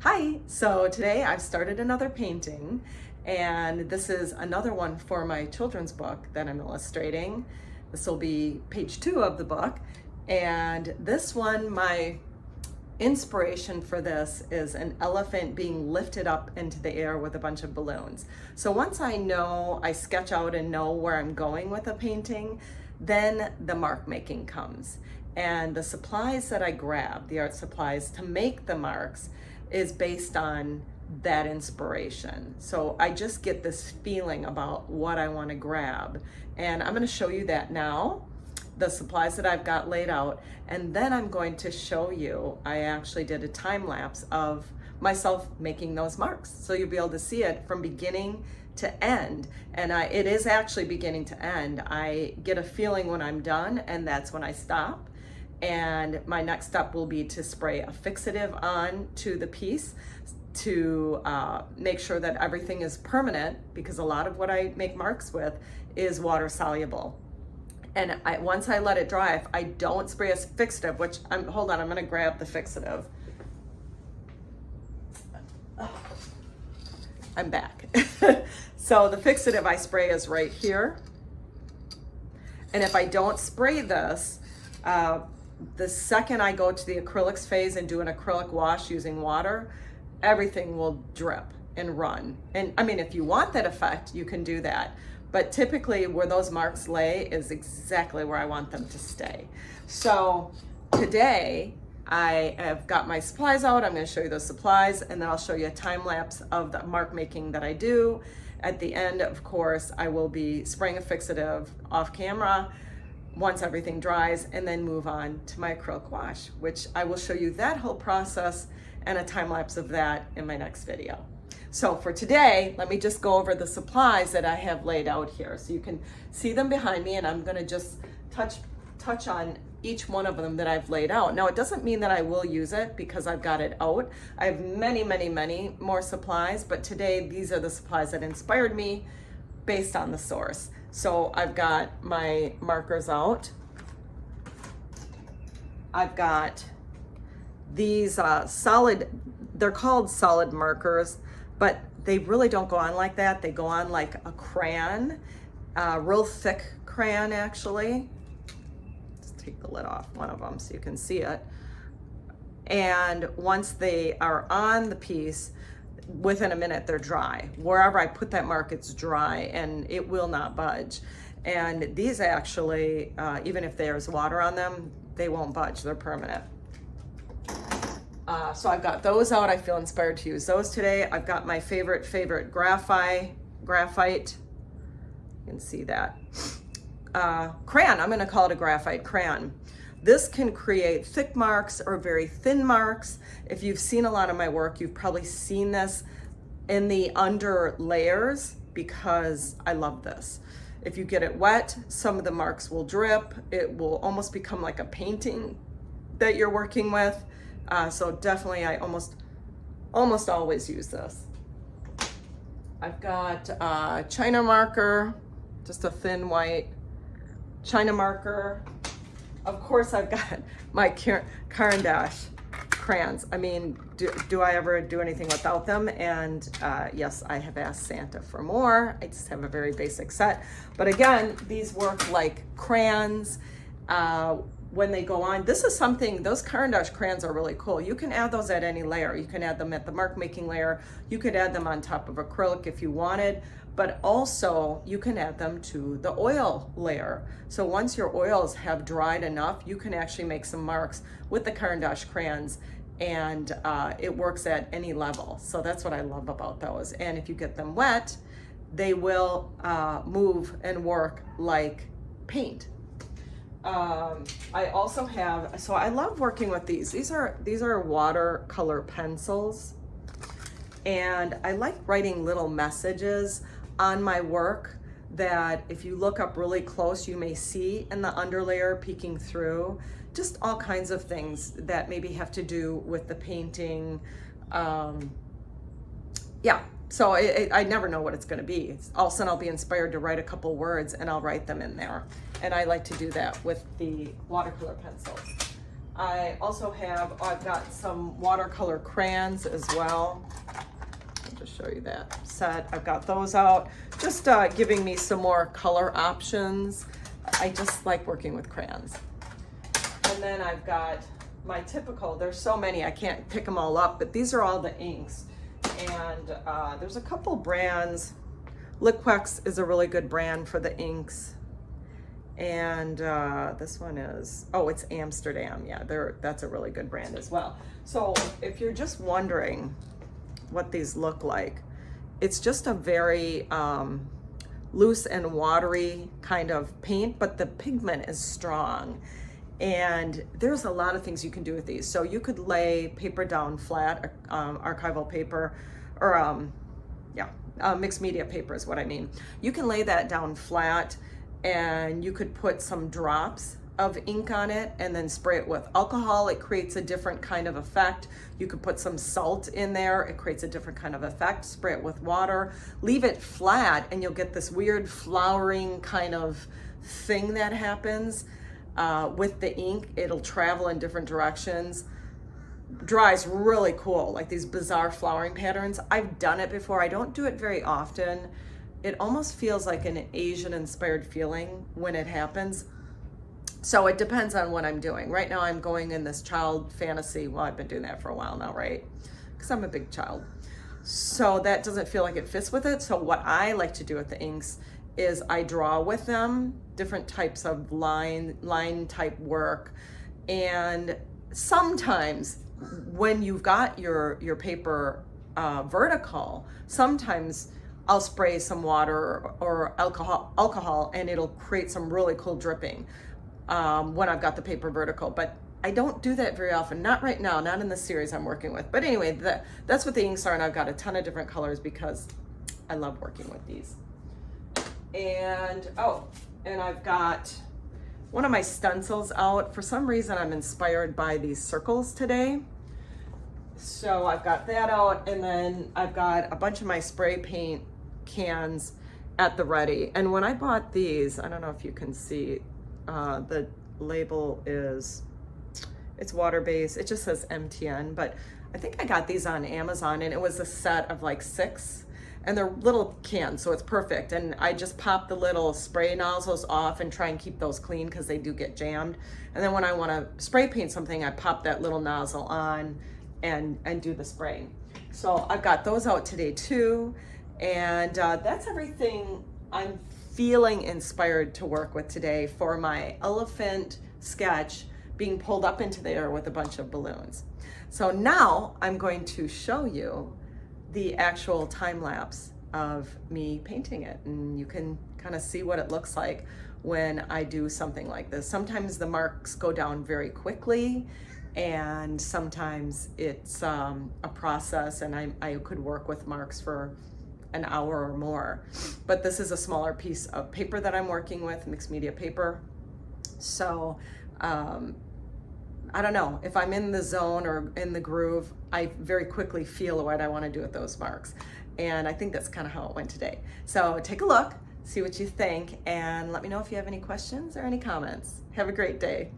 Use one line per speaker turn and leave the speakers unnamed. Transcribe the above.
Hi, so today I've started another painting, and this is another one for my children's book that I'm illustrating. This will be page 2 of the book, and this one, my inspiration for this is an elephant being lifted up into the air with a bunch of balloons. So once I sketch out and know where I'm going with a painting, then the mark making comes. And the supplies that I grab, the art supplies to make the marks, is based on that inspiration. So I just get this feeling about what I want to grab. And I'm going to show you that now, the supplies that I've got laid out, and then I'm going to show you, I actually did a time lapse of myself making those marks. So you'll be able to see it from beginning to end. And it is actually beginning to end. I get a feeling when I'm done, and that's when I stop. And my next step will be to spray a fixative on to the piece to make sure that everything is permanent, because a lot of what I make marks with is water soluble. And once I let it dry, if I don't spray a fixative, which hold on, I'm gonna grab the fixative. I'm back. So the fixative I spray is right here. And if I don't spray this, the second I go to the acrylics phase and do an acrylic wash using water, everything will drip and run. And I mean, if you want that effect, you can do that. But typically where those marks lay is exactly where I want them to stay. So today I have got my supplies out. I'm going to show you those supplies, and then I'll show you a time lapse of the mark making that I do. At the end, of course, I will be spraying a fixative off camera once everything dries, and then move on to my acrylic wash, which I will show you that whole process and a time lapse of that in my next video. So for today, let me just go over the supplies that I have laid out here so you can see them behind me, and I'm going to just touch on each one of them that I've laid out. Now, it doesn't mean that I will use it because I've got it out. I have many more supplies, but today these are the supplies that inspired me based on the source. So I've got my markers out. I've got these they're called solid markers, but they really don't go on like that. They go on like a crayon, real thick crayon actually. Let's take the lid off one of them so you can see it. And once they are on the piece, within a minute they're dry. Wherever I put that mark, it's dry and it will not budge. And these actually, even if there's water on them, they won't budge. They're permanent. So I've got those out. I feel inspired to use those today. I've got my favorite graphite. You can see that. Crayon, I'm gonna call it a graphite crayon. This can create thick marks or very thin marks. If you've seen a lot of my work, you've probably seen this in the under layers because I love this. If you get it wet, some of the marks will drip. It will almost become like a painting that you're working with. So definitely I almost always use this. I've got China marker, just a thin white China marker. Of course, I've got my Caran d'Ache crayons. I mean, do I ever do anything without them? And yes, I have asked Santa for more. I just have a very basic set. But again, these work like crayons. When they go on, this is something, those Caran d'Ache crayons are really cool. You can add those at any layer. You can add them at the mark making layer. You could add them on top of acrylic if you wanted, but also you can add them to the oil layer. So once your oils have dried enough, you can actually make some marks with the Caran d'Ache crayons, and it works at any level. So that's what I love about those. And if you get them wet, they will move and work like paint. I also have, so I love working with these. These are watercolor pencils, and I like writing little messages on my work that if you look up really close, you may see in the underlayer peeking through. Just all kinds of things that maybe have to do with the painting. Yeah, so I never know what it's going to be. All of a sudden I'll be inspired to write a couple words and I'll write them in there. And I like to do that with the watercolor pencils. I also have, I've got some watercolor crayons as well. I'll just show you that set. I've got those out, just giving me some more color options. I just like working with crayons. And then I've got my typical, there's so many, I can't pick them all up, but these are all the inks. And there's a couple brands. Liquex is a really good brand for the inks. And this one is, oh, it's Amsterdam. Yeah, that's a really good brand as well. So if you're just wondering what these look like, it's just a very loose and watery kind of paint, but the pigment is strong. And there's a lot of things you can do with these. So you could lay paper down flat, archival paper, or mixed media paper is what I mean. You can lay that down flat, and you could put some drops of ink on it and then spray it with alcohol. It creates a different kind of effect. You could put some salt in there. It creates a different kind of effect. Spray it with water. Leave it flat, and you'll get this weird flowering kind of thing that happens. With the ink, it'll travel in different directions. Dries really cool, like these bizarre flowering patterns. I've done it before. I don't do it very often. It almost feels like an Asian inspired feeling when it happens. So it depends on what I'm doing. Right now I'm going in this child fantasy. Well, I've been doing that for a while now, right? Because I'm a big child. So that doesn't feel like it fits with it. So what I like to do with the inks is I draw with them different types of line type work. And sometimes when you've got your paper vertical, sometimes I'll spray some water or alcohol and it'll create some really cool dripping when I've got the paper vertical. But I don't do that very often, not right now, not in the series I'm working with. But anyway, that's what the inks are, and I've got a ton of different colors because I love working with these. And I've got one of my stencils out. For some reason, I'm inspired by these circles today. So I've got that out, and then I've got a bunch of my spray paint cans at the ready. And when I bought these, I don't know if you can see, the label is, it's water-based. It just says MTN, but I think I got these on Amazon, and it was a set of like 6. And they're little cans, so it's perfect. And I just pop the little spray nozzles off and try and keep those clean because they do get jammed. And then when I want to spray paint something, I pop that little nozzle on and do the spraying. So I've got those out today too. And that's everything I'm feeling inspired to work with today for my elephant sketch being pulled up into the air with a bunch of balloons. So now I'm going to show you the actual time lapse of me painting it, and you can kind of see what it looks like when I do something like this. Sometimes the marks go down very quickly, and sometimes it's a process, and I could work with marks for an hour or more. But this is a smaller piece of paper that I'm working with, mixed media paper. So I don't know, if I'm in the zone or in the groove, I very quickly feel what I want to do with those marks. And I think that's kind of how it went today. So take a look, see what you think, and let me know if you have any questions or any comments. Have a great day.